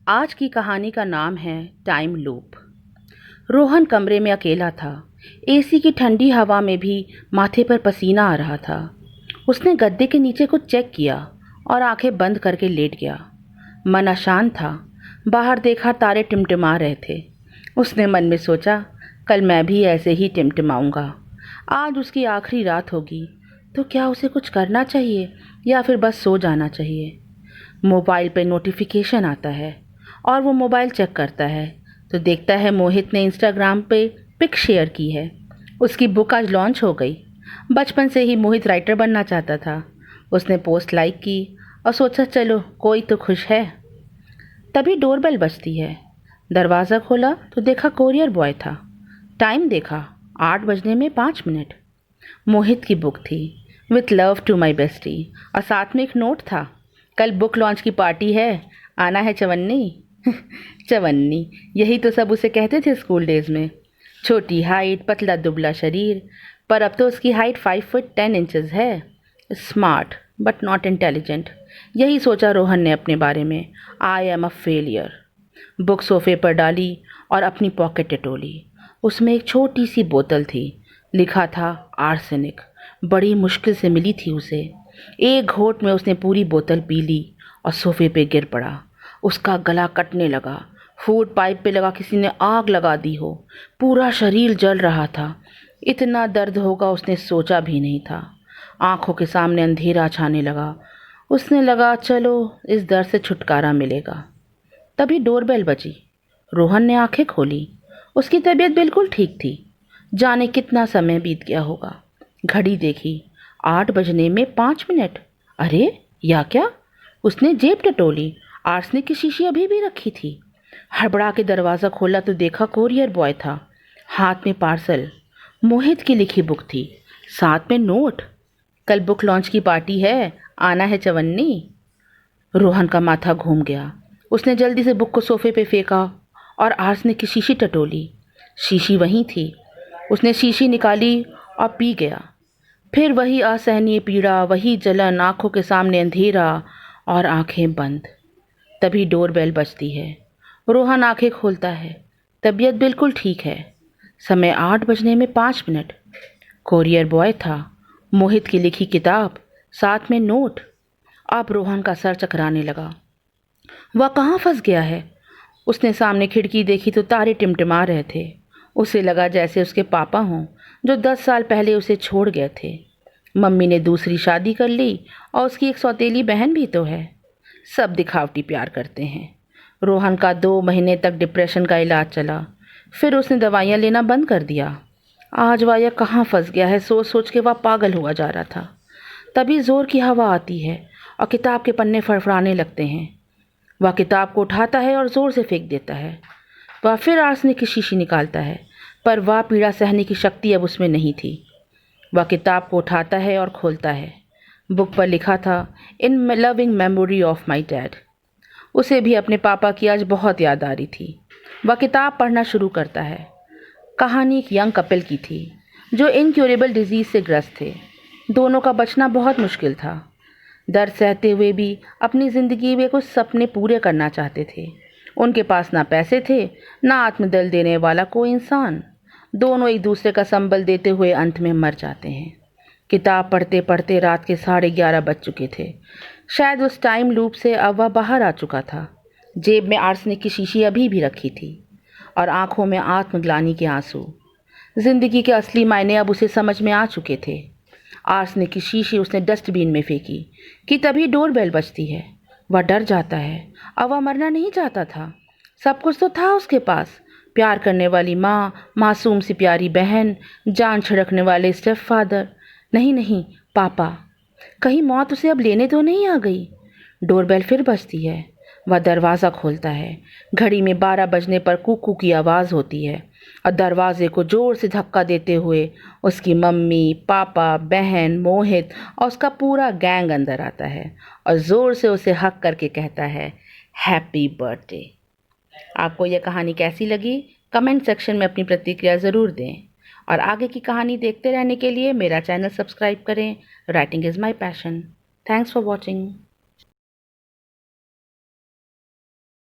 आज की कहानी का नाम है टाइम लूप। रोहन कमरे में अकेला था। एसी की ठंडी हवा में भी माथे पर पसीना आ रहा था। उसने गद्दे के नीचे कुछ चेक किया और आंखें बंद करके लेट गया। मन अशांत था। बाहर देखा, तारे टिमटिमा रहे थे। उसने मन में सोचा, कल मैं भी ऐसे ही टिमटिमाऊंगा। आज उसकी आखिरी रात होगी, तो क्या उसे कुछ करना चाहिए या फिर बस सो जाना चाहिए। मोबाइल पे नोटिफिकेशन आता है और वो मोबाइल चेक करता है तो देखता है मोहित ने इंस्टाग्राम पे पिक शेयर की है। उसकी बुक आज लॉन्च हो गई। बचपन से ही मोहित राइटर बनना चाहता था। उसने पोस्ट लाइक की और सोचा, चलो कोई तो खुश है। तभी डोरबेल बजती है। दरवाज़ा खोला तो देखा कोरियर बॉय था। टाइम देखा, 8 बजने में 5 मिनट। मोहित की बुक थी, with love to my bestie, और साथ में एक नोट था, कल बुक लॉन्च की पार्टी है, आना है चवन्नी। चवन्नी, यही तो सब उसे कहते थे स्कूल डेज में। छोटी हाइट, पतला दुबला शरीर, पर अब तो उसकी हाइट 5 फुट 10 इंचेस है। स्मार्ट बट नॉट इंटेलिजेंट, यही सोचा रोहन ने अपने बारे में। I am a failure. Book सोफे पर डाली और अपनी पॉकेट टटोली। उसमें एक छोटी सी बोतल थी, लिखा था आर्सेनिक। बड़ी मुश्किल से मिली थी उसे। एक घोंट में उसने पूरी बोतल पी ली और सोफे पे गिर पड़ा। उसका गला कटने लगा। फूड पाइप पे लगा किसी ने आग लगा दी हो। पूरा शरीर जल रहा था। इतना दर्द होगा उसने सोचा भी नहीं था। आंखों के सामने अंधेरा छाने लगा। उसने लगा, चलो इस दर्द से छुटकारा मिलेगा। तभी डोरबेल बजी। रोहन ने आंखें खोली। उसकी तबीयत बिल्कुल ठीक थी। जाने कितना समय बीत गया होगा। घड़ी देखी, 8 बजने में 5 मिनट। अरे या क्या। उसने जेब टटोली। आर्सेनिक की शीशी अभी भी रखी थी। हड़बड़ा के दरवाज़ा खोला तो देखा कोरियर बॉय था। हाथ में पार्सल। मोहित की लिखी बुक थी, साथ में नोट, कल बुक लॉन्च की पार्टी है, आना है चवन्नी। रोहन का माथा घूम गया। उसने जल्दी से बुक को सोफे पे फेंका और आर्सेनिक की शीशी टटोली। शीशी वहीं थी। उसने शीशी निकाली और पी गया। फिर वही असहनीय पीड़ा, वही जलन, आंखों के सामने अंधेरा और आंखें बंद। तभी डोरबेल बजती है। रोहन आंखें खोलता है। तबीयत बिल्कुल ठीक है। समय 8 बजने में 5 मिनट। कोरियर बॉय था, मोहित की लिखी किताब, साथ में नोट। अब रोहन का सर चकराने लगा। वह कहाँ फंस गया है। उसने सामने खिड़की देखी तो तारे टिमटिमा रहे थे। उसे लगा जैसे उसके पापा हों, जो 10 साल पहले उसे छोड़ गए थे। मम्मी ने दूसरी शादी कर ली और उसकी एक सौतेली बहन भी तो है। सब दिखावटी प्यार करते हैं। रोहन का 2 महीने तक डिप्रेशन का इलाज चला। फिर उसने दवाइयाँ लेना बंद कर दिया। आज वह कहाँ फंस गया है, सोच सोच के वह पागल हुआ जा रहा था। तभी जोर की हवा आती है और किताब के पन्ने फड़फड़ाने लगते हैं। वह किताब को उठाता है और ज़ोर से फेंक देता है। वह फिर आर्सेनिक की शीशी निकालता है, पर वह पीड़ा सहने की शक्ति अब उसमें नहीं थी। वह किताब को उठाता है और खोलता है। बुक पर लिखा था, इन loving memory of my dad. उसे भी अपने पापा की आज बहुत याद आ रही थी। वह किताब पढ़ना शुरू करता है। कहानी एक यंग कपल की थी जो इनक्योरेबल डिजीज़ से ग्रस्त थे। दोनों का बचना बहुत मुश्किल था। दर्द सहते हुए भी अपनी ज़िंदगी में कुछ सपने पूरे करना चाहते थे। उनके पास ना पैसे थे, ना आत्मबल देने वाला कोई इंसान। दोनों एक दूसरे का संबल देते हुए अंत में मर जाते हैं। किताब पढ़ते पढ़ते रात के 11:30 बज चुके थे। शायद उस टाइम लूप से अब वह बाहर आ चुका था। जेब में आर्सेनिक की शीशी अभी भी रखी थी और आंखों में आत्मग्लानि के आंसू। जिंदगी के असली मायने अब उसे समझ में आ चुके थे। आर्सेनिक की शीशी उसने डस्टबिन में फेंकी कि तभी डोरबेल बजती है। वह डर जाता है। अब वह मरना नहीं चाहता था। सब कुछ तो था उसके पास, प्यार करने वाली माँ, मासूम सी प्यारी बहन, जान छिड़कने वाले स्टेप फादर। नहीं नहीं, पापा। कहीं मौत उसे अब लेने तो नहीं आ गई। डोरबेल फिर बजती है। वह दरवाज़ा खोलता है। घड़ी में 12 बजने पर कुकू की आवाज़ होती है और दरवाजे को ज़ोर से धक्का देते हुए उसकी मम्मी, पापा, बहन, मोहित और उसका पूरा गैंग अंदर आता है और ज़ोर से उसे हक करके कहता है, हैप्पी बर्थडे। आपको यह कहानी कैसी लगी? कमेंट सेक्शन में अपनी प्रतिक्रिया ज़रूर दें और आगे की कहानी देखते रहने के लिए मेरा चैनल सब्सक्राइब करें। Writing is my passion. Thanks for watching.